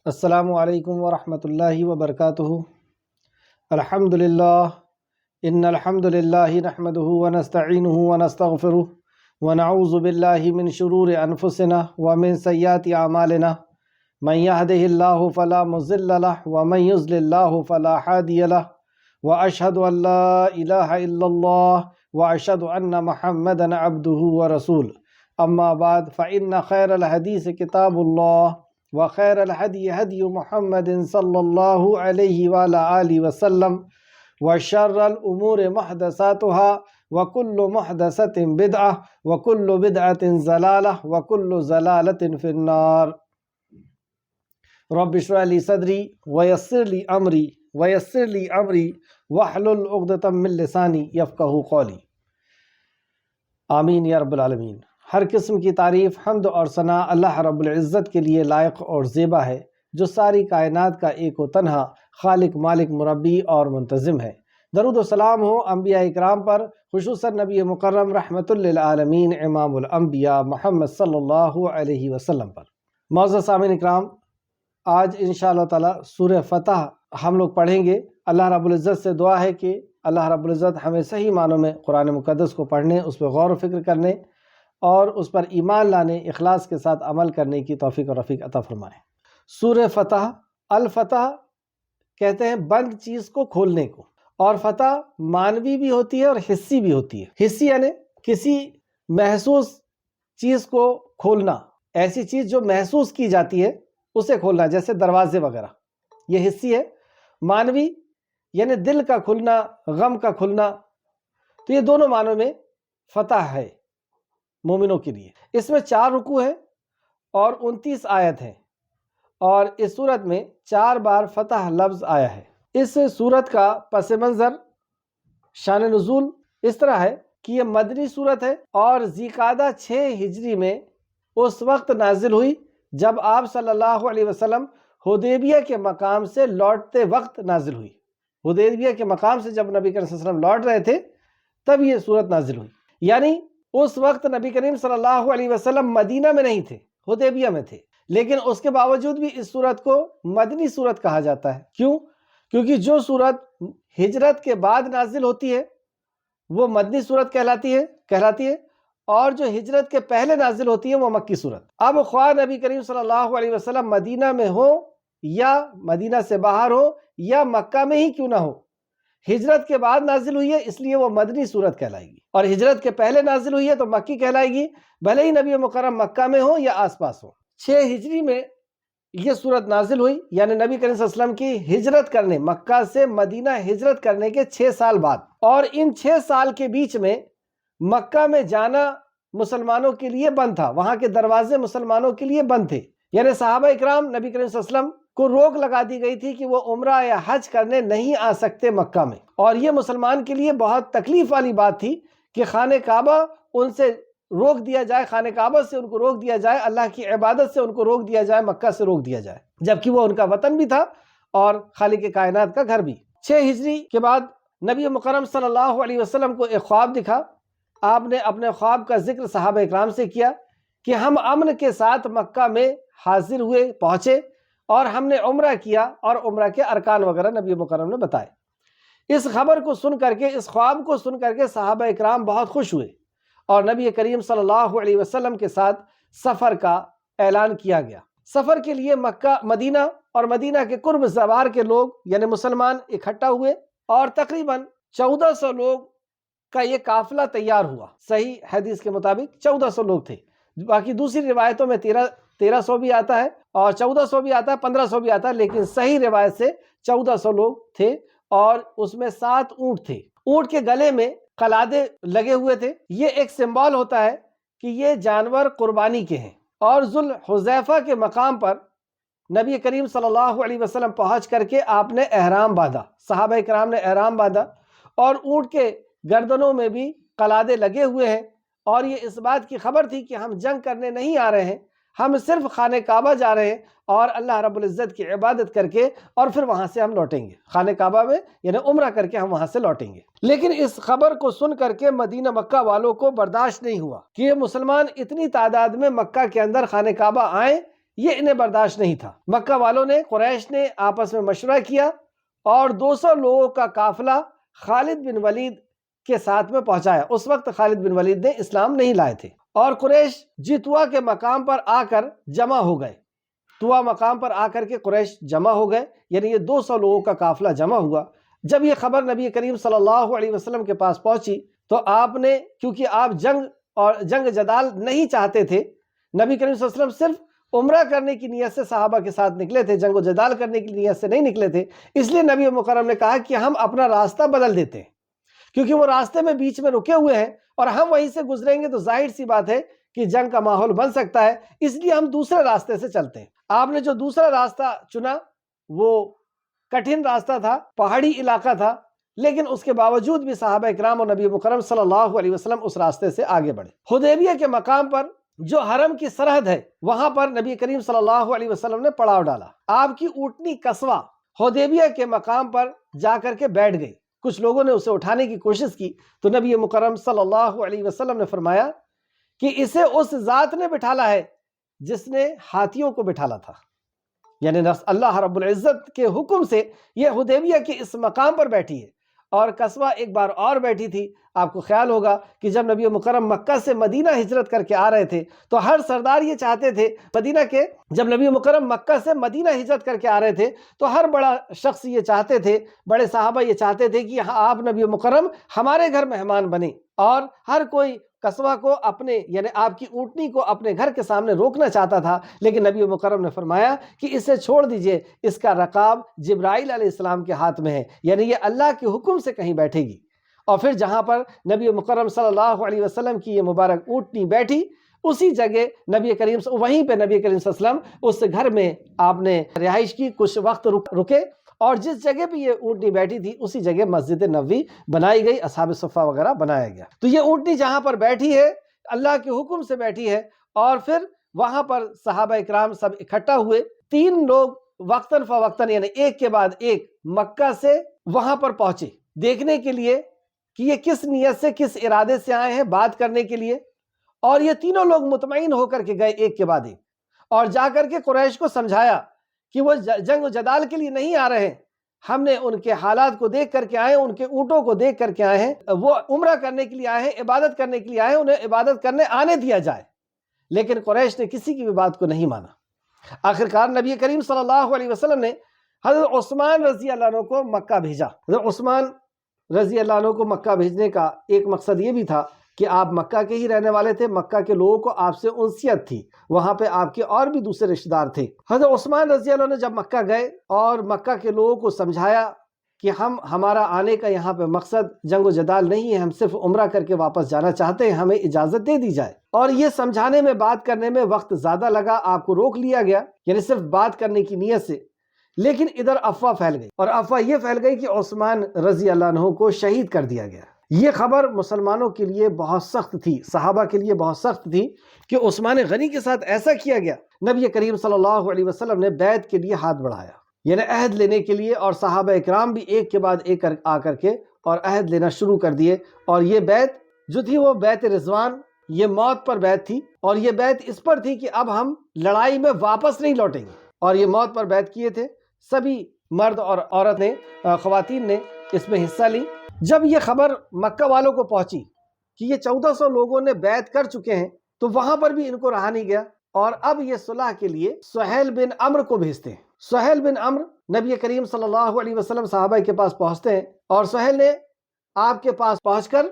السلام علیکم ورحمۃ اللہ وبرکاتہ۔ الحمد للہ ان الحمد للہ نحمده ونستعینه ونستغفره ونعوذ باللہ من شرور انفسنا ومن سیئات اعمالنا من يهده الله فلا مضل له ومن يضلل الله فلا هادي له واشهد ان لا الہ الا اللہ واشهد ان محمدا عبده ورسوله اما بعد فان خیر الحدیث کتاب اللہ وخیر الهدی هدی محمد صلی اللہ علیہ وآلہ آلہ وسلم وشر الامور محدثاتها وكل محدثة بدعة وكل بدعة ضلالة وكل ضلالة في النار۔ رب اشرح لي صدری ويسر لي امری واحلل عقدۃ من لسانی یفقہوا قولی۔ آمین یا رب العالمین۔ ہر قسم کی تعریف، حمد اور ثنا اللہ رب العزت کے لیے لائق اور زیبا ہے، جو ساری کائنات کا ایک و تنہا خالق، مالک، مربی اور منتظم ہے۔ درود و سلام ہو انبیاء اکرام پر، خصوصاً نبی مکرم رحمت للعالمین امام الانبیاء محمد صلی اللہ علیہ وسلم پر۔ معزز سامعین اکرام، آج انشاءاللہ تعالی سورہ فتح ہم لوگ پڑھیں گے۔ اللہ رب العزت سے دعا ہے کہ اللہ رب العزت ہمیں صحیح معنوں میں قرآن مقدس کو پڑھنے، اس پہ غور و فکر کرنے اور اس پر ایمان لانے، اخلاص کے ساتھ عمل کرنے کی توفیق اور رفیق عطا فرمائے۔ سورہ فتح، الفتح کہتے ہیں بند چیز کو کھولنے کو، اور فتح معنوی بھی ہوتی ہے اور حسی بھی ہوتی ہے۔ حسی یعنی کسی محسوس چیز کو کھولنا، ایسی چیز جو محسوس کی جاتی ہے اسے کھولنا، جیسے دروازے وغیرہ، یہ حسی ہے۔ معنوی یعنی دل کا کھلنا، غم کا کھلنا، تو یہ دونوں معنوں میں فتح ہے مومنوں کے لیے۔ اس میں 4 رکوع ہیں اور 29 آیت ہیں، اور اس صورت میں 4 بار فتح لفظ آیا ہے۔ اس صورت کا پس منظر، شان نزول اس طرح ہے کہ یہ مدنی صورت ہے اور ذی-قعدہ 6 ہجری میں اس وقت نازل ہوئی جب آپ صلی اللہ علیہ وسلم حدیبیہ کے مقام سے لوٹتے وقت نازل ہوئی۔ حدیبیہ کے مقام سے جب نبی کریم صلی اللہ علیہ وسلم لوٹ رہے تھے تب یہ صورت نازل ہوئی، یعنی اس وقت نبی کریم صلی اللہ علیہ وسلم مدینہ میں نہیں تھے، حدیبیہ میں تھے، لیکن اس کے باوجود بھی اس صورت کو مدنی صورت کہا جاتا ہے۔ کیوں؟ کیونکہ جو صورت ہجرت کے بعد نازل ہوتی ہے وہ مدنی صورت کہلاتی ہے، اور جو ہجرت کے پہلے نازل ہوتی ہے وہ مکی صورت۔ اب خواہ نبی کریم صلی اللہ علیہ وسلم مدینہ میں ہو یا مدینہ سے باہر ہو یا مکہ میں ہی کیوں نہ ہو، ہجرت کے بعد نازل ہوئی ہے اس لیے وہ مدنی صورت کہلائے گی، اور ہجرت کے پہلے نازل ہوئی ہے تو مکی کہلائے گی، بھلے ہی نبی مکرم مکہ میں ہو یا آس پاس ہو۔ 6 ہجری میں یہ صورت نازل ہوئی، یعنی نبی کریم صلی اللہ علیہ وسلم کی ہجرت کرنے، مکہ سے مدینہ ہجرت کرنے کے 6 سال بعد، اور ان 6 سال کے بیچ میں مکہ میں جانا مسلمانوں کے لیے بند تھا، وہاں کے دروازے مسلمانوں کے لیے بند تھے، یعنی صحابہ اکرام نبی کریم صلی اللہ علیہ وسلم کو روک لگا دی گئی تھی کہ وہ عمرہ یا حج کرنے نہیں آ سکتے مکہ میں، اور یہ مسلمان کے لیے بہت تکلیف والی بات تھی کہ خانہ کعبہ ان سے روک دیا جائے، خانہ کعبہ سے ان کو روک دیا جائے، اللہ کی عبادت سے ان کو روک دیا جائے، مکہ سے روک دیا جائے، جبکہ وہ ان کا وطن بھی تھا اور خالق کائنات کا گھر بھی۔ 6 ہجری کے بعد نبی مکرم صلی اللہ علیہ وسلم کو ایک خواب دکھا۔ آپ نے اپنے خواب کا ذکر صحابہ اکرام سے کیا کہ ہم امن کے ساتھ مکہ میں حاضر ہوئے، پہنچے، اور ہم نے عمرہ کیا، اور عمرہ کے ارکان وغیرہ نبی مکرم نے بتائے۔ اس خبر کو سن کر کے، اس خواب کو سن کر کے صحابہ اکرام بہت خوش ہوئے، اور نبی کریم صلی اللہ علیہ وسلم کے ساتھ سفر کا اعلان کیا گیا۔ سفر کے لیے مکہ، مدینہ اور مدینہ کے قرب زوار کے لوگ یعنی مسلمان اکٹھا ہوئے، اور تقریباً 1400 لوگ کا یہ قافلہ تیار ہوا۔ صحیح حدیث کے مطابق 1400 لوگ تھے، باقی دوسری روایتوں میں 1300 بھی آتا ہے اور 1400 بھی آتا ہے، 1500 بھی آتا ہے، لیکن صحیح روایت سے 1400 لوگ تھے، اور اس میں 7 اونٹ تھے۔ اونٹ کے گلے میں قلادے لگے ہوئے تھے، یہ ایک سمبول ہوتا ہے کہ یہ جانور قربانی کے ہیں۔ اور ذوالحلیفہ کے مقام پر نبی کریم صلی اللہ علیہ وسلم پہنچ کر کے آپ نے احرام باندھا، صحابہ کرام نے احرام باندھا، اور اونٹ کے گردنوں میں بھی قلادے لگے ہوئے ہیں، اور یہ اس بات کی خبر تھی کہ ہم جنگ کرنے نہیں آ رہے ہیں، ہم صرف خانہ کعبہ جا رہے ہیں اور اللہ رب العزت کی عبادت کر کے اور پھر وہاں سے ہم لوٹیں گے، خانہ کعبہ میں یعنی عمرہ کر کے ہم وہاں سے لوٹیں گے۔ لیکن اس خبر کو سن کر کے مدینہ مکہ والوں کو برداشت نہیں ہوا کہ یہ مسلمان اتنی تعداد میں مکہ کے اندر خانہ کعبہ آئیں، یہ انہیں برداشت نہیں تھا۔ مکہ والوں نے، قریش نے آپس میں مشورہ کیا اور 200 لوگوں کا قافلہ خالد بن ولید کے ساتھ میں پہنچایا۔ اس وقت خالد بن ولید نے اسلام نہیں لائے تھے، اور قریش جتوا کے مقام پر آ کر جمع ہو گئے۔ توا مقام پر آ کر کے قریش جمع ہو گئے، یعنی یہ 200 لوگوں کا قافلہ جمع ہوا۔ جب یہ خبر نبی کریم صلی اللہ علیہ وسلم کے پاس پہنچی تو آپ نے، کیونکہ آپ جنگ جدال نہیں چاہتے تھے، نبی کریم صلی اللہ علیہ وسلم صرف عمرہ کرنے کی نیت سے صحابہ کے ساتھ نکلے تھے، جنگ و جدال کرنے کی نیت سے نہیں نکلے تھے، اس لیے نبی مکرم نے کہا کہ ہم اپنا راستہ بدل دیتے ہیں، کیونکہ وہ راستے میں بیچ میں رکے ہوئے ہیں اور ہم وہیں سے گزریں گے تو ظاہر سی بات ہے کہ جنگ کا ماحول بن سکتا ہے، اس لیے ہم دوسرے راستے سے چلتے ہیں۔ آپ نے جو دوسرا راستہ چنا وہ کٹھن راستہ تھا، پہاڑی علاقہ تھا، لیکن اس کے باوجود بھی صحابہ اکرام اور نبی مکرم صلی اللہ علیہ وسلم اس راستے سے آگے بڑھے۔ حدیبیہ کے مقام پر جو حرم کی سرحد ہے، وہاں پر نبی کریم صلی اللہ علیہ وسلم نے پڑاؤ ڈالا۔ آپ کی اونٹنی قصوہ حدیبیہ کے مقام پر جا کر کے بیٹھ گئی۔ کچھ لوگوں نے اسے اٹھانے کی کوشش کی تو نبی مکرم صلی اللہ علیہ وسلم نے فرمایا کہ اسے اس ذات نے بٹھالا ہے جس نے ہاتھیوں کو بٹھالا تھا، یعنی اللہ رب العزت کے حکم سے یہ حدیبیہ کے اس مقام پر بیٹھی ہے۔ اور قصوہ ایک بار اور بیٹھی تھی۔ آپ کو خیال ہوگا کہ جب نبی مکرم مکہ سے مدینہ ہجرت کر کے آ رہے تھے تو ہر سردار یہ چاہتے تھے جب نبی مکرم مکہ سے مدینہ ہجرت کر کے آ رہے تھے تو ہر بڑا شخص یہ چاہتے تھے، بڑے صحابہ یہ چاہتے تھے کہ آپ نبی مکرم ہمارے گھر مہمان بنے، اور ہر کوئی قصوہ کو اپنے، یعنی آپ کی اونٹنی کو اپنے گھر کے سامنے روکنا چاہتا تھا، لیکن نبی مکرم نے فرمایا کہ اسے چھوڑ دیجئے، اس کا رکاب جبرائیل علیہ السلام کے ہاتھ میں ہے، یعنی یہ اللہ کے حکم سے کہیں بیٹھے گی۔ اور پھر جہاں پر نبی مکرم صلی اللہ علیہ وسلم کی یہ مبارک اونٹنی بیٹھی، اسی جگہ وہیں پہ نبی کریم صلی اللہ علیہ وسلم اس گھر میں آپ نے رہائش کی، کچھ وقت رکے، اور جس جگہ پہ یہ اونٹنی بیٹھی تھی اسی جگہ مسجد نبوی بنائی گئی، اصحاب صفہ وغیرہ بنایا گیا۔ تو یہ اونٹنی جہاں پر بیٹھی ہے اللہ کے حکم سے بیٹھی ہے، اور پھر وہاں پر صحابہ اکرام سب اکٹھا ہوئے، 3 لوگ وقتاً فوقتاً، یعنی ایک کے بعد ایک مکہ سے وہاں پر پہنچے دیکھنے کے لیے کہ یہ کس نیت سے، کس ارادے سے آئے ہیں، بات کرنے کے لیے۔ اور یہ تینوں لوگ مطمئن ہو کر کے گئے ایک کے بعد ایک، اور جا کر کے قریش کو سمجھایا کہ وہ جنگ و جدال کے لیے نہیں آ رہے ہیں، ہم نے ان کے حالات کو دیکھ کر کے آئے ہیں، ان کے اونٹوں کو دیکھ کر کے آئے ہیں، وہ عمرہ کرنے کے لیے آئے ہیں، عبادت کرنے کے لیے آئے ہیں، انہیں عبادت کرنے آنے دیا جائے۔ لیکن قریش نے کسی کی بھی بات کو نہیں مانا۔ آخرکار نبی کریم صلی اللہ علیہ وسلم نے حضرت عثمان رضی اللہ عنہ کو مکہ بھیجا۔ حضرت عثمان رضی اللہ عنہ کو مکہ بھیجنے کا ایک مقصد یہ بھی تھا کہ آپ مکہ کے ہی رہنے والے تھے، مکہ کے لوگوں کو آپ سے انسیت تھی، وہاں پہ آپ کے اور بھی دوسرے رشتہ دار تھے۔ حضرت عثمان رضی اللہ عنہ جب مکہ گئے اور مکہ کے لوگوں کو سمجھایا کہ ہمارا آنے کا یہاں پہ مقصد جنگ و جدال نہیں ہے، ہم صرف عمرہ کر کے واپس جانا چاہتے ہیں، ہمیں اجازت دے دی جائے۔ اور یہ سمجھانے میں، بات کرنے میں وقت زیادہ لگا، آپ کو روک لیا گیا، یعنی صرف بات کرنے کی نیت سے، لیکن ادھر افواہ پھیل گئی، اور افواہ یہ پھیل گئی کہ عثمان رضی اللہ عنہ کو شہید کر دیا گیا۔ یہ خبر مسلمانوں کے لیے بہت سخت تھی، صحابہ کے لیے بہت سخت تھی کہ عثمان غنی کے ساتھ ایسا کیا گیا۔ نبی کریم صلی اللہ علیہ وسلم نے بیعت کے لیے ہاتھ بڑھایا، یعنی عہد لینے کے لیے، اور صحابہ اکرام بھی ایک کے بعد ایک آ کر کے اور عہد لینا شروع کر دیے۔ اور یہ بیعت جو تھی وہ بیعت رضوان، یہ موت پر بیعت تھی، اور یہ بیعت اس پر تھی کہ اب ہم لڑائی میں واپس نہیں لوٹیں گے، اور یہ موت پر بیعت کیے تھے۔ سبھی مرد اور عورت نے، خواتین نے اس میں حصہ لی۔ جب یہ خبر مکہ والوں کو پہنچی کہ یہ 1400 لوگوں نے بیعت کر چکے ہیں، تو وہاں پر بھی ان کو رہا نہیں گیا، اور اب یہ صلح کے لیے سہیل بن عمرو کو بھیجتے ہیں۔ سہیل بن عمرو نبی کریم صلی اللہ علیہ وسلم صحابہ کے پاس پہنچتے ہیں، اور سہیل نے آپ کے پاس پہنچ کر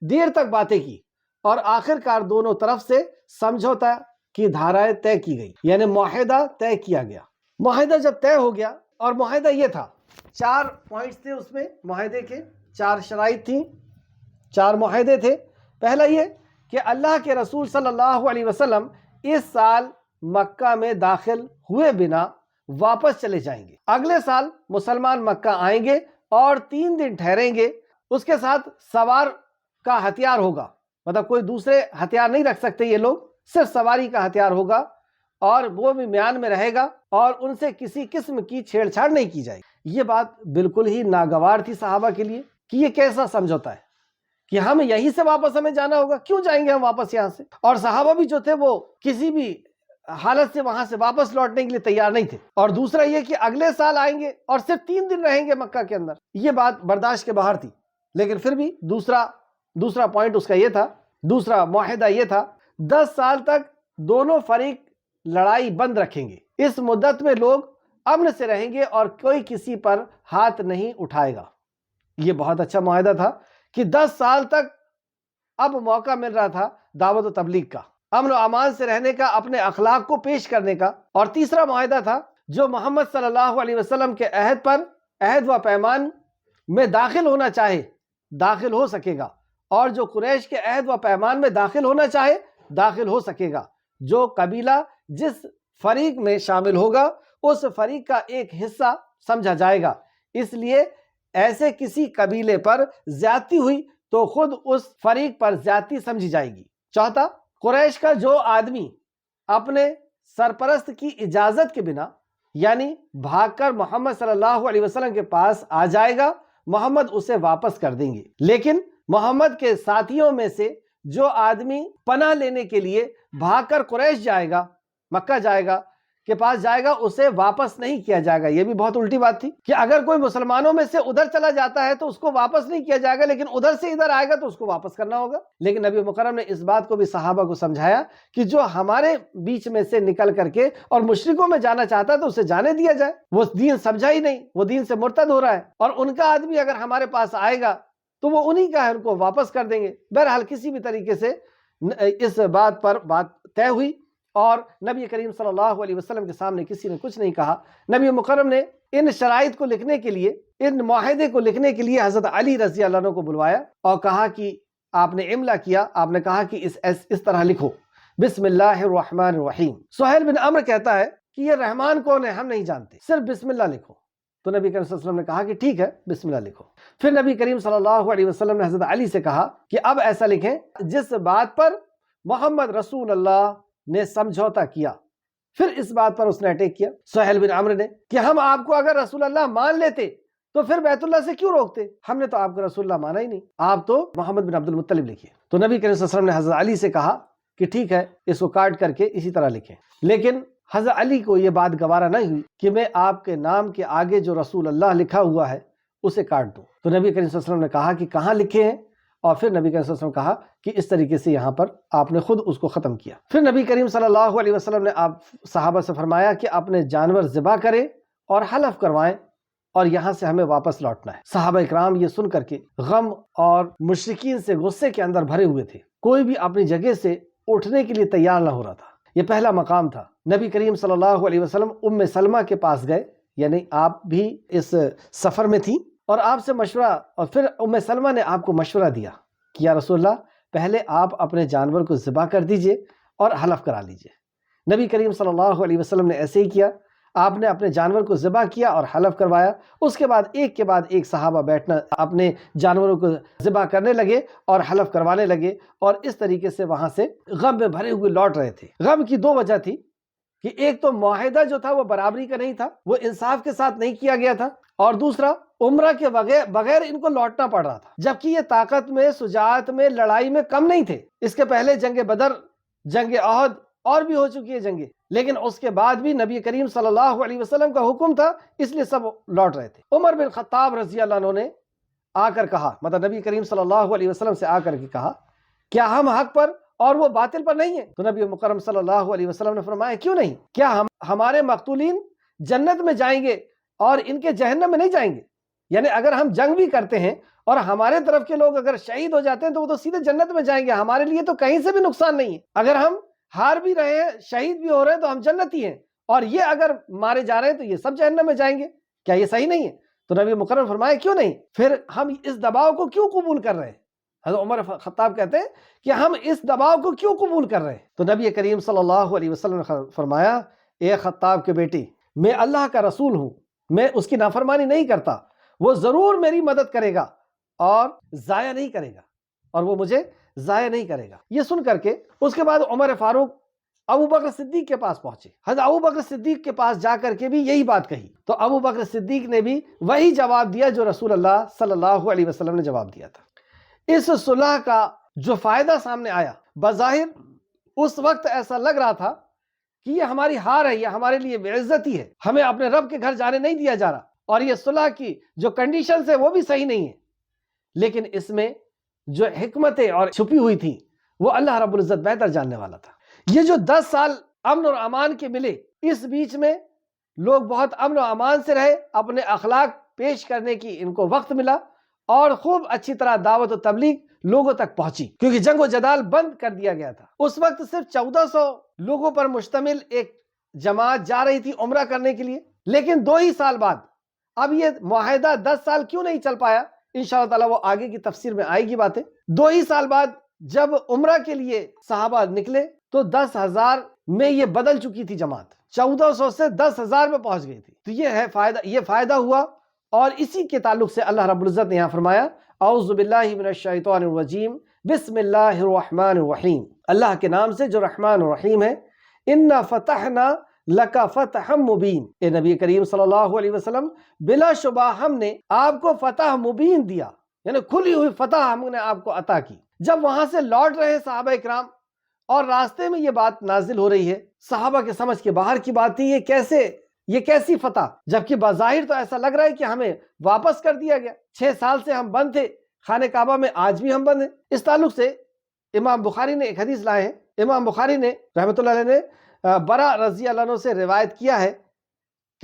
دیر تک باتیں کی، اور آخرکار دونوں طرف سے سمجھوتا کی دھارائیں طے کی گئی، یعنی معاہدہ طے کیا گیا۔ معاہدہ جب طے ہو گیا، اور معاہدہ یہ تھا، 4 پوائنٹس تھے اس میں، معاہدے کے 4 شرائط تھیں، 4 معاہدے تھے۔ پہلا یہ کہ اللہ کے رسول صلی اللہ علیہ وسلم اس سال مکہ میں داخل ہوئے بنا واپس چلے جائیں گے، اگلے سال مسلمان مکہ آئیں گے اور 3 دن ٹھہریں گے، اس کے ساتھ سوار کا ہتھیار ہوگا، مطلب کوئی دوسرے ہتھیار نہیں رکھ سکتے یہ لوگ، صرف سواری کا ہتھیار ہوگا، اور وہ بھی میان میں رہے گا، اور ان سے کسی قسم کی چھیڑ چھاڑ نہیں کی جائے گی۔ یہ بات بالکل ہی ناگوار تھی صحابہ کے لیے کہ یہ کیسا سمجھوتا ہے کہ ہم یہیں سے واپس ہمیں جانا ہوگا، کیوں جائیں گے ہم واپس یہاں سے؟ اور صحابہ بھی جو تھے وہ کسی بھی حالت سے وہاں سے واپس لوٹنے کے لیے تیار نہیں تھے، اور دوسرا یہ کہ اگلے سال آئیں گے اور صرف 3 دن رہیں گے مکہ کے اندر، یہ بات برداشت کے باہر تھی۔ لیکن پھر بھی دوسرا پوائنٹ اس کا یہ تھا، دوسرا معاہدہ یہ تھا، 10 سال تک دونوں فریق لڑائی بند رکھیں گے، اس مدت میں لوگ امن سے رہیں گے اور کوئی کسی پر ہاتھ نہیں اٹھائے گا۔ یہ بہت اچھا معاہدہ تھا کہ 10 سال تک اب موقع مل رہا تھا دعوت و تبلیغ کا، امن و امان سے رہنے کا، اپنے اخلاق کو پیش کرنے کا۔ اور تیسرا معاہدہ تھا، جو محمد صلی اللہ علیہ وسلم کے عہد و پیمان میں داخل ہونا چاہے داخل ہو سکے گا، اور جو قریش کے عہد و پیمان میں داخل ہونا چاہے داخل ہو سکے گا۔ جو قبیلہ جس فریق میں شامل ہوگا اس فریق کا ایک حصہ سمجھا جائے گا، اس لیے ایسے کسی قبیلے پر زیادتی ہوئی تو خود اس فریق پر زیادتی سمجھی جائے گی۔ چوتھا، قریش کا جو آدمی اپنے سرپرست کی اجازت کے بنا یعنی بھاگ کر محمد صلی اللہ علیہ وسلم کے پاس آ جائے گا، محمد اسے واپس کر دیں گے۔ لیکن محمد کے ساتھیوں میں سے جو آدمی پناہ لینے کے لیے بھاگ کر قریش جائے گا، مکہ جائے گا کے پاس جائے گا، اسے واپس نہیں کیا جائے گا۔ یہ بھی بہت الٹی بات تھی کہ اگر کوئی مسلمانوں میں سے ادھر چلا جاتا ہے تو اس کو واپس نہیں کیا جائے گا، لیکن ادھر سے ادھر آئے گا تو اس کو واپس کرنا ہوگا۔ لیکن نبی مکرم نے اس بات کو بھی صحابہ کو سمجھایا کہ جو ہمارے بیچ میں سے نکل کر کے اور مشرکوں میں جانا چاہتا ہے تو اسے جانے دیا جائے، وہ دین سمجھا ہی نہیں، وہ دین سے مرتد ہو رہا ہے، اور ان کا آدمی اگر ہمارے پاس آئے گا تو وہ انہی کا ہے، ان کو واپس کر دیں گے۔ بہرحال کسی بھی طریقے سے اس بات پر بات طے ہوئی، اور نبی کریم صلی اللہ علیہ وسلم کے سامنے کسی نے کچھ نہیں کہا۔ نبی مکرم نے ان شرائط کو لکھنے کے لیے، ان معاہدے کو لکھنے کے لیے حضرت علی رضی اللہ عنہ کو بلوایا اور کہا کہ آپ نے املا کیا، آپ نے کہا کہ اس طرح لکھو، بسم اللہ الرحمن الرحیم۔ سہیل بن عمرو کہتا ہے کہ یہ رحمان کون ہے ہم نہیں جانتے، صرف بسم اللہ لکھو۔ تو نبی کریم صلی اللہ علیہ وسلم نے کہا کہ ٹھیک ہے، بسم اللہ لکھو۔ پھر نبی کریم صلی اللہ علیہ وسلم نے حضرت علی سے کہا کہ اب ایسا لکھیں جس بات پر محمد رسول اللہ نے سمجھوتا کیا۔ پھر اس بات پر اس نے اٹیک کیا سہیل بن عمرو نے کہ ہم آپ کو اگر رسول اللہ مان لیتے تو پھر بیت اللہ سے کیوں روکتے؟ ہم نے تو آپ کو رسول اللہ مانا ہی نہیں، آپ تو محمد بن عبد المطلب لکھیے۔ تو نبی کریم صلی اللہ علیہ وسلم نے حضرت علی سے کہا کہ ٹھیک ہے، اس کو کاٹ کر کے اسی طرح لکھیں۔ لیکن حضرت علی کو یہ بات گوارا نہیں ہوئی کہ میں آپ کے نام کے آگے جو رسول اللہ لکھا ہوا ہے اسے کاٹ دوں۔ تو نبی کریم صلی اللہ علیہ وسلم نے کہا کہ کہاں لکھے ہیں، اور پھر نبی کریم صلی اللہ علیہ وسلم نے کہا کہ اس طریقے سے یہاں پر آپ نے خود اس کو ختم کیا۔ پھر نبی کریم صلی اللہ علیہ وسلم نے آپ صحابہ سے فرمایا کہ اپنے جانور ذبح کریں اور حلف کروائیں اور یہاں سے ہمیں واپس لوٹنا ہے۔ صحابہ اکرام یہ سن کر کے غم اور مشرکین سے غصے کے اندر بھرے ہوئے تھے، کوئی بھی اپنی جگہ سے اٹھنے کے لیے تیار نہ ہو رہا تھا۔ یہ پہلا مقام تھا۔ نبی کریم صلی اللہ علیہ وسلم ام سلمہ کے پاس گئے، یعنی آپ بھی اس سفر میں تھی، اور آپ سے مشورہ، اور پھر ام سلمہ نے آپ کو مشورہ دیا کہ یا رسول اللہ پہلے آپ اپنے جانور کو ذبح کر دیجئے اور حلف کرا لیجئے۔ نبی کریم صلی اللہ علیہ وسلم نے ایسے ہی کیا، آپ نے اپنے جانور کو ذبح کیا اور حلف کروایا۔ اس کے بعد ایک صحابہ بیٹھنا اپنے جانوروں کو ذبح کرنے لگے اور حلف کروانے لگے، اور اس طریقے سے وہاں سے غم میں بھرے ہوئے لوٹ رہے تھے۔ غم کی 2 وجہ تھی کہ ایک تو معاہدہ جو تھا وہ برابری کا نہیں تھا، وہ انصاف کے ساتھ نہیں کیا گیا تھا، اور دوسرا عمرہ کے بغیر ان کو لوٹنا پڑ رہا تھا، جبکہ یہ طاقت میں، شجاعت میں، لڑائی میں کم نہیں تھے۔ اس کے پہلے جنگ بدر، جنگ احد اور بھی ہو چکی ہے جنگیں، لیکن اس کے بعد بھی نبی کریم صلی اللہ علیہ وسلم کا حکم تھا، اس لیے سب لوٹ رہے تھے۔ عمر بن خطاب رضی اللہ عنہ نے آ کر کہا، مطلب نبی کریم صلی اللہ علیہ وسلم سے آ کر کے کہا، کیا ہم حق پر اور وہ باطل پر نہیں ہیں؟ تو نبی مکرم صلی اللہ علیہ وسلم نے فرمایا، کیوں نہیں؟ کیا ہمارے مقتولین جنت میں جائیں گے اور ان کے جہنم میں نہیں جائیں گے؟ یعنی اگر ہم جنگ بھی کرتے ہیں اور ہمارے طرف کے لوگ اگر شہید ہو جاتے ہیں تو وہ تو سیدھے جنت میں جائیں گے، ہمارے لیے تو کہیں سے بھی نقصان نہیں ہے۔ اگر ہم ہار بھی رہے ہیں، شہید بھی ہو رہے ہیں تو ہم جنتی ہیں، اور یہ اگر مارے جا رہے ہیں تو یہ سب جہنم میں جائیں گے، کیا یہ صحیح نہیں ہے؟ تو نبی مکرم فرمایا، کیوں نہیں؟ پھر ہم اس دباؤ کو کیوں قبول کر رہے ہیں؟ حضرت عمر خطاب کہتے ہیں کہ ہم اس دباؤ کو کیوں قبول کر رہے ہیں؟ تو نبی کریم صلی اللہ علیہ وسلم نے فرمایا، اے خطاب کے بیٹی، میں اللہ کا رسول ہوں، میں اس کی نافرمانی نہیں کرتا، وہ ضرور میری مدد کرے گا اور ضائع نہیں کرے گا، اور وہ مجھے ضائع نہیں کرے گا۔ یہ سن کر کے اس کے بعد عمر فاروق ابو بکر صدیق کے پاس پہنچے۔ حضرت ابو بکر صدیق کے پاس جا کر کے بھی یہی بات کہی، تو ابو بکر صدیق نے بھی وہی جواب دیا جو رسول اللہ صلی اللہ علیہ وسلم نے جواب دیا تھا۔ اس صلح کا جو فائدہ سامنے آیا، بظاہر اس وقت ایسا لگ رہا تھا کہ یہ ہماری ہار ہے، یہ ہمارے لیے بے عزتی ہے، ہمیں اپنے رب کے گھر جانے نہیں دیا جا رہا، اور یہ صلح کی جو کنڈیشنز ہیں وہ بھی صحیح نہیں ہے، لیکن اس میں جو حکمتیں اور چھپی ہوئی تھی وہ اللہ رب العزت بہتر جاننے والا تھا۔ یہ جو 10 سال امن اور امان کے ملے، اس بیچ میں لوگ بہت امن و امان سے رہے، اپنے اخلاق پیش کرنے کی ان کو وقت ملا، اور خوب اچھی طرح دعوت و تبلیغ لوگوں تک پہنچی، کیونکہ جنگ و جدال بند کر دیا گیا تھا۔ اس وقت صرف 1400 لوگوں پر مشتمل ایک جماعت جا رہی تھی عمرہ کرنے کے لیے، لیکن 2 ہی سال بعد، اب یہ معاہدہ 10 سال کیوں نہیں چل پایا، انشاءاللہ تعالیٰ وہ آگے کی تفسیر میں آئے گی باتیں۔ 2 ہی سال بعد جب عمرہ کے لیے صحابہ نکلے تو 10,000 میں یہ بدل چکی تھی جماعت، 1400 سے 10,000 میں پہنچ گئی تھی۔ تو یہ فائدہ ہوا، اور اسی کے تعلق سے اللہ رب العزت نے یہاں فرمایا اعوذ باللہ من الشیطان الرجیم بسم اللہ الرحمن الرحیم، اللہ کے نام سے جو رحمان الرحیم ہے۔ انا فتحنا لک فتحا مبین، اے نبی کریم صلی اللہ علیہ وسلم بلا شبہ ہم نے آپ کو فتح مبین دیا، یعنی کھلی ہوئی فتح ہم نے آپ کو عطا کی۔ جب وہاں سے لوٹ رہے صحابہ اکرام اور راستے میں یہ بات نازل ہو رہی ہے، صحابہ کے سمجھ کے باہر کی بات تھی، یہ کیسی فتح، جبکہ بظاہر تو ایسا لگ رہا ہے کہ ہمیں واپس کر دیا گیا، 6 سال سے ہم بند تھے خانہ کعبہ میں، آج بھی ہم بند ہیں۔ اس تعلق سے امام بخاری نے ایک حدیث لائے ہیں، امام بخاری نے رحمۃ اللہ علیہ نے برا رضی اللہ عنہ سے روایت کیا ہے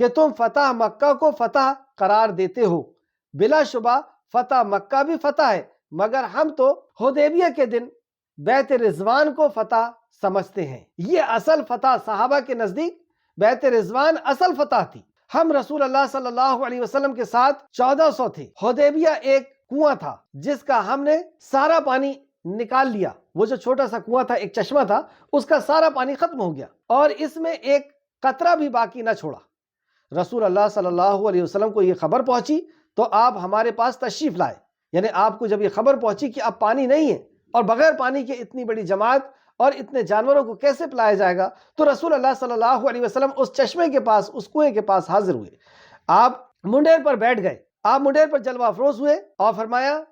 کہ تم فتح مکہ کو فتح قرار دیتے ہو، بلا شبہ فتح مکہ بھی فتح ہے، مگر ہم تو حدیبیہ کے دن بیت رضوان کو فتح سمجھتے ہیں۔ یہ اصل فتح صحابہ کے نزدیک بیت رضوان اصل فتح تھی۔ ہم رسول اللہ صلی اللہ علیہ وسلم کے ساتھ 1400 تھے، حدیبیہ ایک کنواں تھا جس کا ہم نے سارا پانی نکال لیا، وہ جو چھوٹا سا کنواں تھا، ایک چشمہ تھا، اس کا سارا پانی ختم ہو گیا، اور اس میں ایک قطرہ بھی باقی نہ چھوڑا۔ رسول اللہ صلی اللہ علیہ وسلم کو یہ خبر پہنچی تو آپ ہمارے پاس تشریف لائے، یعنی آپ کو جب یہ خبر پہنچی کہ اب پانی نہیں ہے اور بغیر پانی کے اتنی بڑی جماعت اور اتنے جانوروں کو کیسے پلایا جائے گا، تو رسول اللہ صلی اللہ علیہ وسلم اس چشمے کے پاس، اس کنویں کے پاس حاضر ہوئے۔ آپ منڈیر پر بیٹھ گئے، آپ منڈیر پر جلوہ افروز ہوئے اور فرمایا،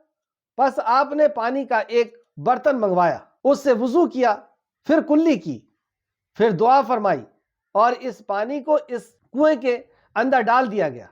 پس آپ نے پانی کا ایک برتن منگوایا، اس سے وضو کیا، پھر کلی کی، پھر دعا فرمائی، اور اس پانی کو اس کنویں کے اندر ڈال دیا گیا۔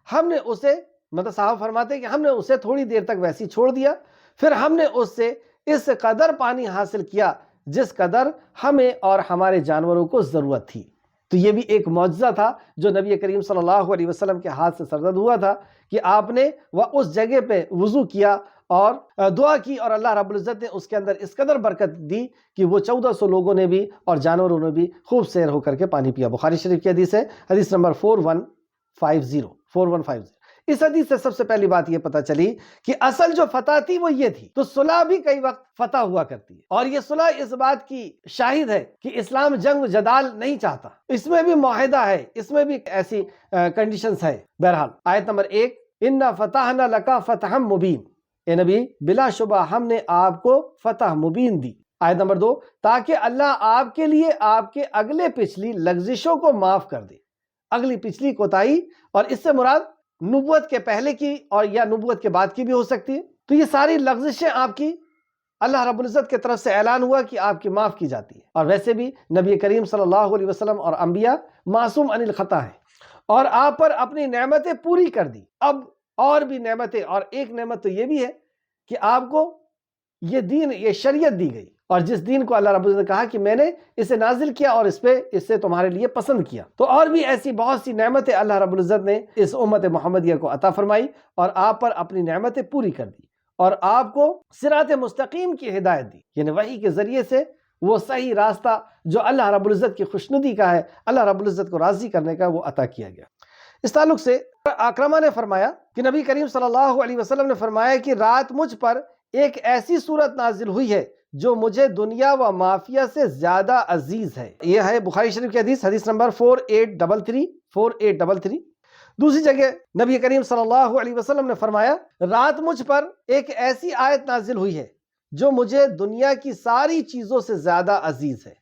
ہم نے اسے، مطلب صاحب فرماتے کہ ہم نے اسے تھوڑی دیر تک ویسے ہی چھوڑ دیا، پھر ہم نے اس سے اس قدر پانی حاصل کیا جس قدر ہمیں اور ہمارے جانوروں کو ضرورت تھی۔ تو یہ بھی ایک معجزہ تھا جو نبی کریم صلی اللہ علیہ وسلم کے ہاتھ سے سرزد ہوا تھا کہ آپ نے وہ اس جگہ پہ وضو کیا اور دعا کی، اور اللہ رب العزت نے اس کے اندر اس قدر برکت دی کہ وہ 1400 لوگوں نے بھی اور جانوروں نے بھی خوب سیر ہو کر کے پانی پیا۔ بخاری شریف کی حدیث ہے، حدیث نمبر 4150۔ اس حدیث سے سب سے پہلی بات یہ پتہ چلی کہ اصل جو فتح تھی وہ یہ تھی۔ تو صلح بھی کئی وقت فتح ہوا کرتی ہے، اور یہ صلح اس بات کی شاہد ہے کہ اسلام جنگ و جدال نہیں چاہتا، اس میں بھی معاہدہ ہے، اس میں بھی ایسی کنڈیشنز ہے۔ بہرحال آیت نمبر 1، اِنَّا فَتَحْنَا لَكَ فَتْحًا مُبِينًا، اے نبی بلا شبہ ہم نے آپ کو فتح مبین دی۔ آیت نمبر 2، تاکہ اللہ آپ کے لیے آپ کے اگلے پچھلی لغزشوں کو معاف کر دے۔ اگلی پچھلی کوتاہی، اور اس سے مراد نبوت کے پہلے کی اور یا نبوت کے بعد کی بھی ہو سکتی ہے۔ تو یہ ساری لغزشیں آپ کی اللہ رب العزت کی طرف سے اعلان ہوا کہ آپ کی معاف کی جاتی ہے۔ اور ویسے بھی نبی کریم صلی اللہ علیہ وسلم اور انبیاء معصوم عن الخطا ہیں، اور آپ پر اپنی نعمتیں پوری کر دی۔ اب اور بھی نعمتیں، اور ایک نعمت تو یہ بھی ہے کہ آپ کو یہ دین، یہ شریعت دی گئی، اور جس دین کو اللہ رب العزت نے کہا کہ میں نے اسے نازل کیا اور اس سے تمہارے لیے پسند کیا۔ تو اور بھی ایسی بہت سی نعمتیں اللہ رب العزت نے اس امت محمدیہ کو عطا فرمائی، اور آپ پر اپنی نعمتیں پوری کر دی، اور آپ کو صراط مستقیم کی ہدایت دی، یعنی وحی کے ذریعے سے وہ صحیح راستہ جو اللہ رب العزت کی خوشنودی کا ہے، اللہ رب العزت کو راضی کرنے کا، وہ عطا کیا گیا۔ اس تعلق سے اکرمہ نے فرمایا کہ نبی کریم صلی اللہ علیہ وسلم نے فرمایا کہ رات مجھ پر ایک ایسی صورت نازل ہوئی ہے جو مجھے دنیا و مافیہ سے زیادہ عزیز ہے۔ یہ ہے بخاری شریف کی حدیث، حدیث نمبر 4833۔ دوسری جگہ نبی کریم صلی اللہ علیہ وسلم نے فرمایا، رات مجھ پر ایک ایسی آیت نازل ہوئی ہے جو مجھے دنیا کی ساری چیزوں سے زیادہ عزیز ہے۔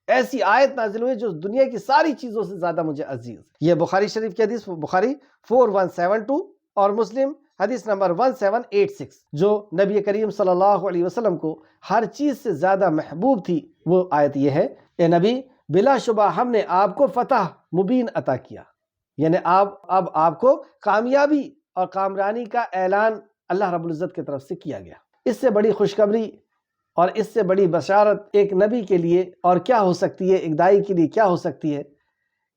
ایسی آیت نازل ہوئی جو دنیا کی ساری چیزوں سے زیادہ مجھے عزیز ہے۔ یہ بخاری شریف کی حدیث، بخاری 4172، اور مسلم حدیث نمبر 1786، جو نبی کریم صلی اللہ علیہ وسلم کو ہر چیز سے زیادہ محبوب تھی۔ وہ آیت یہ ہے، اے نبی بلا شبہ ہم نے آپ کو فتح مبین عطا کیا، یعنی اب آپ کو کامیابی اور کامرانی کا اعلان اللہ رب العزت کی طرف سے کیا گیا۔ اس سے بڑی خوشخبری اور اس سے بڑی بشارت ایک نبی کے لیے اور کیا ہو سکتی ہے، ایک داعی کے لیے کیا ہو سکتی ہے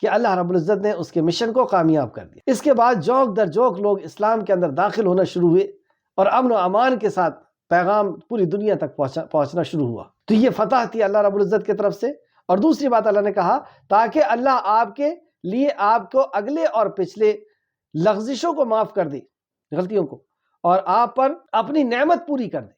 کہ اللہ رب العزت نے اس کے مشن کو کامیاب کر دیا۔ اس کے بعد جوک در جوک لوگ اسلام کے اندر داخل ہونا شروع ہوئے اور امن و امان کے ساتھ پیغام پوری دنیا تک پہنچنا شروع ہوا۔ تو یہ فتح تھی اللہ رب العزت کی طرف سے۔ اور دوسری بات اللہ نے کہا تاکہ اللہ آپ کے لیے آپ کو اگلے اور پچھلے لغزشوں کو معاف کر دے، غلطیوں کو، اور آپ پر اپنی نعمت پوری کر دے۔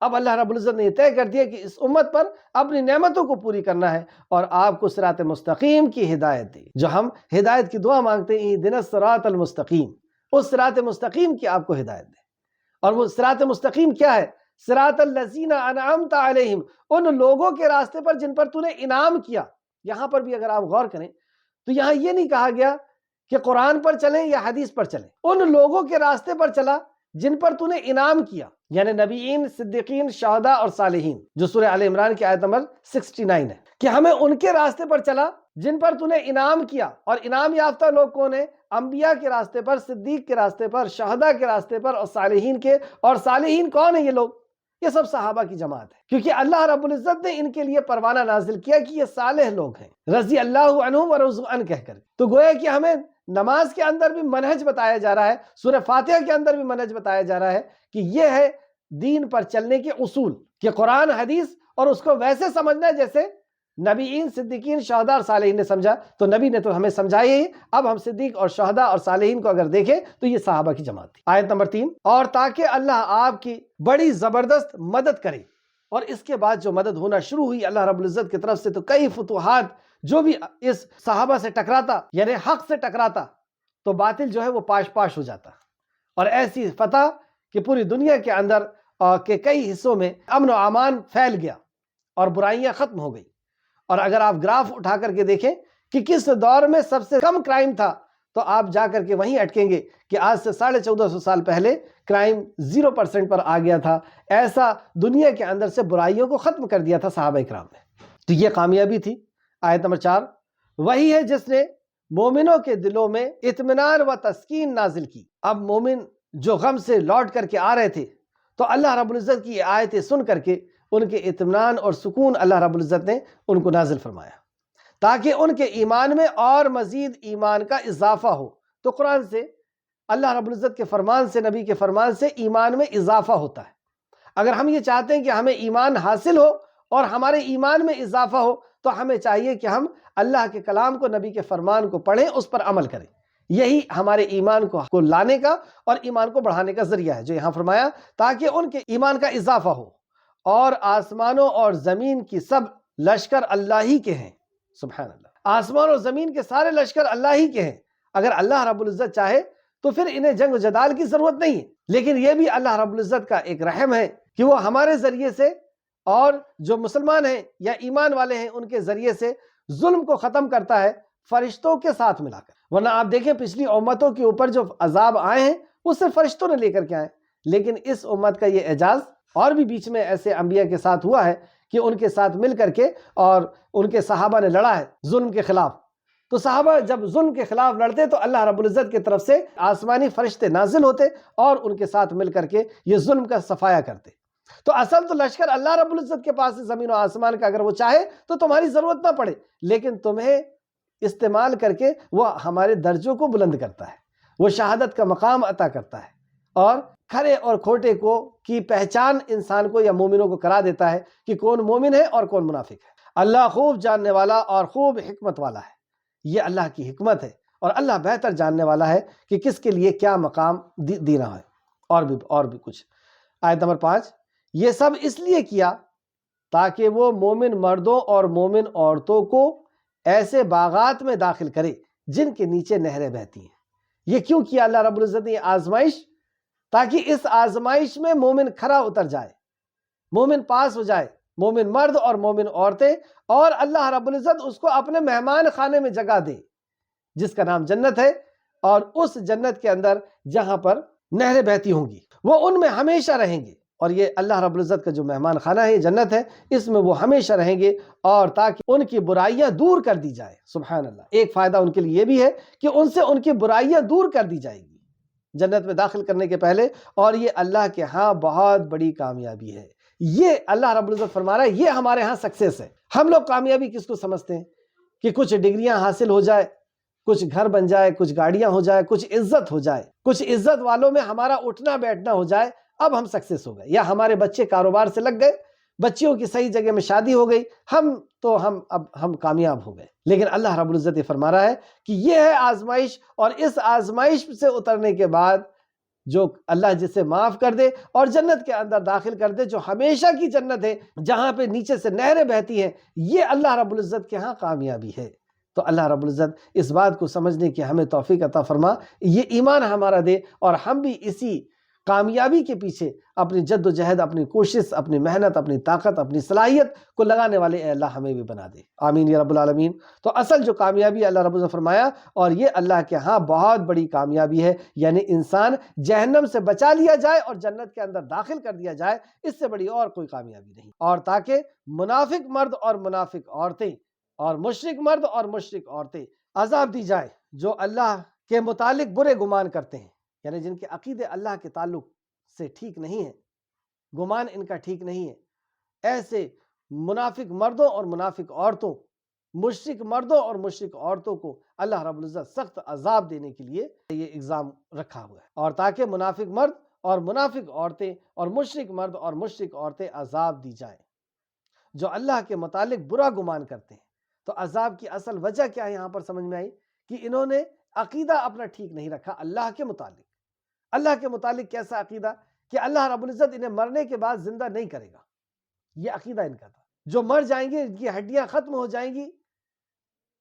اب اللہ رب العزت نے یہ طے کر دیا کہ اس امت پر اپنی نعمتوں کو پوری کرنا ہے اور آپ کو صراط مستقیم کی ہدایت دے۔ جو ہم ہدایت کی دعا مانگتے ہیں، اہدنا الصراط المستقیم، اس صراط مستقیم کی آپ کو ہدایت دے۔ اور وہ صراط مستقیم کیا ہے؟ صراط الذین انعمت علیہم، ان لوگوں کے راستے پر جن پر تو نے انعام کیا۔ یہاں پر بھی اگر آپ غور کریں تو یہاں یہ نہیں کہا گیا کہ قرآن پر چلیں یا حدیث پر چلیں، ان لوگوں کے راستے پر چلا جن پر تو نے انعام کیا، یعنی نبیین، صدیقین، شہداء اور صالحین، جو سورہ آل عمران کی آیت نمبر 69 ہے، کہ ہمیں ان کے راستے پر چلا جن پر تو نے انعام کیا۔ اور انعام یافتہ لوگ کون ہیں؟ انبیاء کے راستے پر، صدیق کے راستے پر، شہداء کے راستے پر اور صالحین کے۔ اور صالحین کون ہیں یہ لوگ؟ یہ سب صحابہ کی جماعت ہے، کیونکہ اللہ رب العزت نے ان کے لیے پروانہ نازل کیا کہ یہ صالح لوگ ہیں، رضی اللہ عنہم ورضوا عنہ کہہ کر۔ تو گویا کہ ہمیں نماز کے اندر بھی منہج بتایا جا رہا ہے، سورہ فاتحہ کے اندر بھی منہج بتایا جا رہا ہے کہ یہ ہے دین پر چلنے کے اصول، کہ قرآن حدیث اور اس کو ویسے سمجھنا ہے جیسے نبیین، صدیقین، شہداء اور صالحین نے سمجھا۔ تو نبی نے تو ہمیں سمجھایا ہی، اب ہم صدیق اور شہداء اور صالحین کو اگر دیکھیں تو یہ صحابہ کی جماعت تھی۔ آیت نمبر 3، اور تاکہ اللہ آپ کی بڑی زبردست مدد کرے۔ اور اس کے بعد جو مدد ہونا شروع ہوئی اللہ رب العزت کی طرف سے، تو کئی فتوحات، جو بھی اس صحابہ سے ٹکراتا یعنی حق سے ٹکراتا تو باطل جو ہے وہ پاش پاش ہو جاتا، اور ایسی فتح کہ پوری دنیا کے اندر کے کئی حصوں میں امن و امان پھیل گیا اور برائیاں ختم ہو گئی۔ اور اگر آپ گراف اٹھا کر کے دیکھیں کہ کس دور میں سب سے کم کرائم تھا تو آپ جا کر کے وہیں اٹکیں گے کہ آج سے 1450 سال پہلے کرائم 0% پر آ گیا تھا۔ ایسا دنیا کے اندر سے برائیوں کو ختم کر دیا تھا صحابہ اکرام نے۔ تو یہ کامیابی تھی۔ آیت نمبر 4، وہی ہے جس نے مومنوں کے دلوں میں اطمینان و تسکین نازل کی۔ اب مومن جو غم سے لوٹ کر کے آ رہے تھے تو اللہ رب العزت کی آیتیں سن کر کے ان کے اطمینان اور سکون اللہ رب العزت نے ان کو نازل فرمایا، تاکہ ان کے ایمان میں اور مزید ایمان کا اضافہ ہو۔ تو قرآن سے، اللہ رب العزت کے فرمان سے، نبی کے فرمان سے ایمان میں اضافہ ہوتا ہے۔ اگر ہم یہ چاہتے ہیں کہ ہمیں ایمان حاصل ہو اور ہمارے ایمان میں اضافہ ہو تو ہمیں چاہیے کہ ہم اللہ کے کلام کو، نبی کے فرمان کو پڑھیں، اس پر عمل کریں۔ یہی ہمارے ایمان کو لانے کا اور ایمان کو بڑھانے کا ذریعہ ہے، جو یہاں فرمایا تاکہ ان کے ایمان کا اضافہ ہو۔ اور آسمانوں اور زمین کی سب لشکر اللہ ہی کے ہیں۔ سبحان اللہ، آسمان اور زمین کے سارے لشکر اللہ ہی کے ہیں۔ اگر اللہ رب العزت چاہے تو پھر انہیں جنگ و جدال کی ضرورت نہیں ہے، لیکن یہ بھی اللہ رب العزت کا ایک رحم ہے کہ وہ ہمارے ذریعے سے اور جو مسلمان ہیں یا ایمان والے ہیں ان کے ذریعے سے ظلم کو ختم کرتا ہے، فرشتوں کے ساتھ ملا کر۔ ورنہ آپ دیکھیں پچھلی امتوں کے اوپر جو عذاب آئے ہیں وہ صرف فرشتوں نے لے کر کے آئے، لیکن اس امت کا یہ اعجاز اور بھی بیچ میں ایسے انبیاء کے ساتھ ہوا ہے کہ ان کے ساتھ مل کر کے اور ان کے صحابہ نے لڑا ہے ظلم کے خلاف۔ تو صحابہ جب ظلم کے خلاف لڑتے تو اللہ رب العزت کی طرف سے آسمانی فرشتے نازل ہوتے اور ان کے ساتھ مل کر کے یہ ظلم کا صفایا کرتے۔ تو اصل تو لشکر اللہ رب العزت کے پاس ہے، زمین و آسمان کا۔ اگر وہ چاہے تو تمہاری ضرورت نہ پڑے، لیکن تمہیں استعمال کر کے وہ ہمارے درجوں کو بلند کرتا ہے، وہ شہادت کا مقام عطا کرتا ہے، اور کھرے اور کھوٹے کو کی پہچان انسان کو یا مومنوں کو کرا دیتا ہے کہ کون مومن ہے اور کون منافق ہے۔ اللہ خوب جاننے والا اور خوب حکمت والا ہے۔ یہ اللہ کی حکمت ہے اور اللہ بہتر جاننے والا ہے کہ کس کے لیے کیا مقام دینا ہے۔ اور بھی کچھ۔ آیت نمبر 5، یہ سب اس لیے کیا تاکہ وہ مومن مردوں اور مومن عورتوں کو ایسے باغات میں داخل کرے جن کے نیچے نہریں بہتی ہیں۔ یہ کیوں کیا اللہ رب العزت نے یہ آزمائش؟ تاکہ اس آزمائش میں مومن کھرا اتر جائے، مومن پاس ہو جائے، مومن مرد اور مومن عورتیں، اور اللہ رب العزت اس کو اپنے مہمان خانے میں جگہ دے جس کا نام جنت ہے، اور اس جنت کے اندر جہاں پر نہریں بہتی ہوں گی وہ ان میں ہمیشہ رہیں گے۔ اور یہ اللہ رب العزت کا جو مہمان خانہ ہے، جنت ہے، اس میں وہ ہمیشہ رہیں گے، اور تاکہ ان کی برائیاں دور کر دی جائے۔ سبحان اللہ، ایک فائدہ ان کے لیے یہ بھی ہے کہ ان سے ان کی برائیاں دور کر دی جائیں گی جنت میں داخل کرنے کے پہلے، اور یہ اللہ کے ہاں بہت بڑی کامیابی ہے۔ یہ اللہ رب العزت فرما رہا ہے، یہ ہمارے ہاں سکسیس ہے۔ ہم لوگ کامیابی کس کو سمجھتے ہیں؟ کہ کچھ ڈگریاں حاصل ہو جائے، کچھ گھر بن جائے، کچھ گاڑیاں ہو جائے، کچھ عزت ہو جائے، کچھ عزت والوں میں ہمارا اٹھنا بیٹھنا ہو جائے، اب ہم سکسیس ہو گئے، یا ہمارے بچے کاروبار سے لگ گئے، بچیوں کی صحیح جگہ میں شادی ہو گئی، ہم کامیاب ہو گئے۔ لیکن اللہ رب العزت یہ فرما رہا ہے کہ یہ ہے آزمائش، اور اس آزمائش سے اترنے کے بعد جو اللہ جسے معاف کر دے اور جنت کے اندر داخل کر دے، جو ہمیشہ کی جنت ہے جہاں پہ نیچے سے نہریں بہتی ہیں، یہ اللہ رب العزت کے ہاں کامیابی ہے۔ تو اللہ رب العزت اس بات کو سمجھنے کی ہمیں توفیق عطا فرما، یہ ایمان ہمارا دے، اور ہم بھی اسی کامیابی کے پیچھے اپنی جد و جہد، اپنی کوشش، اپنی محنت، اپنی طاقت، اپنی صلاحیت کو لگانے والے اے اللہ ہمیں بھی بنا دے، آمین یا رب العالمین۔ تو اصل جو کامیابی اللہ رب العزت فرمایا، اور یہ اللہ کے ہاں بہت بڑی کامیابی ہے، یعنی انسان جہنم سے بچا لیا جائے اور جنت کے اندر داخل کر دیا جائے، اس سے بڑی اور کوئی کامیابی نہیں۔ اور تاکہ منافق مرد اور منافق عورتیں اور مشرک مرد اور مشرک عورتیں عذاب دی جائے، جو اللہ کے متعلق برے گمان کرتے ہیں، یعنی جن کے عقیدے اللہ کے تعلق سے ٹھیک نہیں ہیں، گمان ان کا ٹھیک نہیں ہے، ایسے منافق مردوں اور منافق عورتوں، مشرک مردوں اور مشرک عورتوں کو اللہ رب العزت سخت عذاب دینے کے لیے یہ اگزام رکھا ہوا ہے، اور تاکہ منافق مرد اور منافق عورتیں اور مشرک مرد اور مشرک عورتیں عذاب دی جائیں جو اللہ کے متعلق برا گمان کرتے ہیں۔ تو عذاب کی اصل وجہ کیا ہے یہاں پر سمجھ میں آئی، کہ انہوں نے عقیدہ اپنا ٹھیک نہیں رکھا اللہ کے متعلق۔ اللہ کے متعلق کیسا عقیدہ؟ کہ اللہ رب العزت انہیں مرنے کے بعد زندہ نہیں کرے گا، یہ عقیدہ ان کا تھا۔ جو مر جائیں گے ان کی ہڈیاں ختم ہو جائیں گی،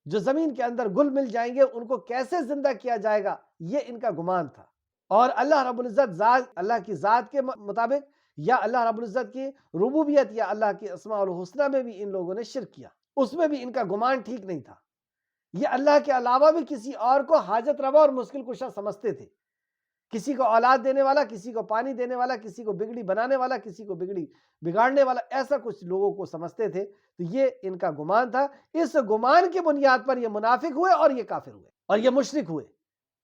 جو زمین کے اندر گل مل جائیں گے ان کو کیسے زندہ کیا جائے گا، یہ ان کا گمان تھا۔ اور اللہ رب العزت اللہ کی ذات کے مطابق، یا اللہ رب العزت کی ربوبیت یا اللہ کی اسماء الحسنہ میں بھی ان لوگوں نے شرک کیا، اس میں بھی ان کا گمان ٹھیک نہیں تھا۔ یہ اللہ کے علاوہ بھی کسی اور کو حاجت روا اور مشکل کشا سمجھتے تھے، کسی کو اولاد دینے والا، کسی کو پانی دینے والا، کسی کو بگڑی بنانے والا، کسی کو بگڑی بگاڑنے والا، ایسا کچھ لوگوں کو سمجھتے تھے۔ تو یہ ان کا گمان تھا، اس گمان کی بنیاد پر یہ منافق ہوئے اور یہ کافر ہوئے اور یہ مشرک ہوئے،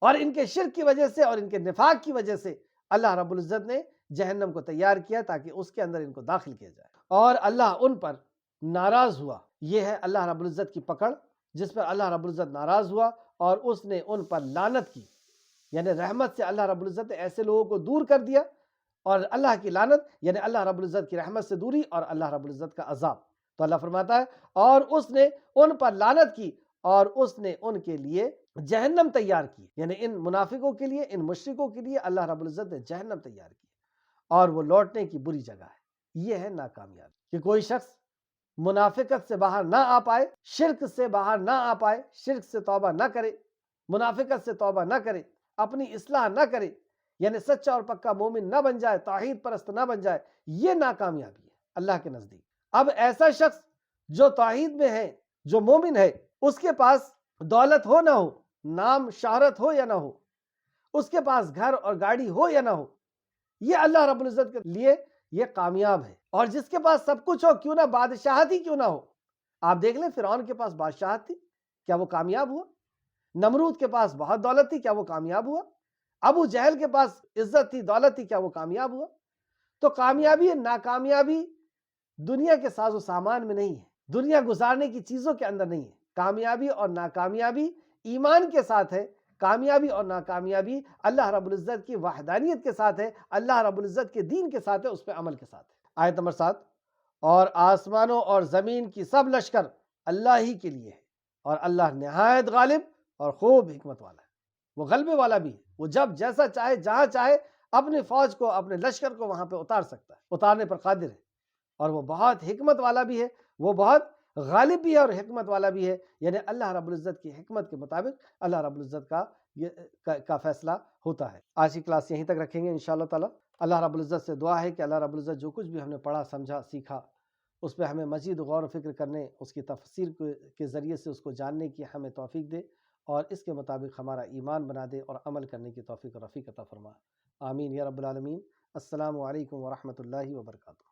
اور ان کے شرک کی وجہ سے اور ان کے نفاق کی وجہ سے اللہ رب العزت نے جہنم کو تیار کیا تاکہ اس کے اندر ان کو داخل کیا جائے، اور اللہ ان پر ناراض ہوا۔ یہ ہے اللہ رب العزت کی پکڑ، جس پر اللہ رب العزت ناراض ہوا اور اس نے ان پر لعنت کی، یعنی رحمت سے اللہ رب العزت نے ایسے لوگوں کو دور کر دیا، اور اللہ کی لعنت یعنی اللہ رب العزت کی رحمت سے دوری اور اللہ رب العزت کا عذاب۔ تو اللہ فرماتا ہے اور اس نے ان پر لعنت کی اور اس نے ان کے لیے جہنم تیار کی، یعنی ان منافقوں کے لیے، ان مشرکوں کے لیے اللہ رب العزت نے جہنم تیار کی، اور وہ لوٹنے کی بری جگہ ہے۔ یہ ہے ناکامیابی، کہ کوئی شخص منافقت سے باہر نہ آ پائے، شرک سے باہر نہ آ پائے، شرک سے توبہ نہ کرے، منافقت سے توبہ نہ کرے، اپنی اصلاح نہ کرے، یعنی سچا اور پکا مومن نہ بن جائے، توحید پرست نہ بن جائے، یہ ناکامیابی ہے اللہ کے نزدیک۔ اب ایسا شخص جو توحید میں ہے، جو مومن ہے، اس کے پاس دولت ہو نہ ہو، نام شہرت ہو یا نہ ہو، اس کے پاس گھر اور گاڑی ہو یا نہ ہو، یہ اللہ رب العزت کے لیے یہ کامیاب ہے۔ اور جس کے پاس سب کچھ ہو، کیوں نہ بادشاہت ہی کیوں نہ ہو، آپ دیکھ لیں فرعون کے پاس بادشاہت تھی، کیا وہ کامیاب ہوا؟ نمرود کے پاس بہت دولت تھی، کیا وہ کامیاب ہوا؟ ابو جہل کے پاس عزت تھی، دولت تھی، کیا وہ کامیاب ہوا؟ تو کامیابی ناکامیابی دنیا کے ساز و سامان میں نہیں ہے، دنیا گزارنے کی چیزوں کے اندر نہیں ہے۔ کامیابی اور ناکامیابی ایمان کے ساتھ ہے، کامیابی اور ناکامیابی اللہ رب العزت کی وحدانیت کے ساتھ ہے، اللہ رب العزت کے دین کے ساتھ ہے، اس پہ عمل کے ساتھ ہے۔ آیت نمبر 7، اور آسمانوں اور زمین کی سب لشکر اللہ ہی کے لیے ہے، اور اللہ نہایت غالب اور خوب حکمت والا ہے۔ وہ غلبے والا بھی ہے، وہ جب جیسا چاہے جہاں چاہے اپنی فوج کو، اپنے لشکر کو وہاں پہ اتار سکتا ہے، اتارنے پر قادر ہے، اور وہ بہت حکمت والا بھی ہے، وہ بہت غالب بھی ہے اور حکمت والا بھی ہے، یعنی اللہ رب العزت کی حکمت کے مطابق اللہ رب العزت کا فیصلہ ہوتا ہے۔ آج کی کلاس یہیں تک رکھیں گے انشاءاللہ تعالی۔ اللہ رب العزت سے دعا ہے کہ اللہ رب العزت جو کچھ بھی ہم نے پڑھا، سمجھا، سیکھا، اس پہ ہمیں مزید غور و فکر کرنے، اس کی تفسیر کے ذریعے سے اس کو جاننے کی ہمیں توفیق دے، اور اس کے مطابق ہمارا ایمان بنا دے اور عمل کرنے کی توفیق و رفیق عطا فرما، آمین یا رب العالمین۔ السلام علیکم ورحمۃ اللہ وبرکاتہ۔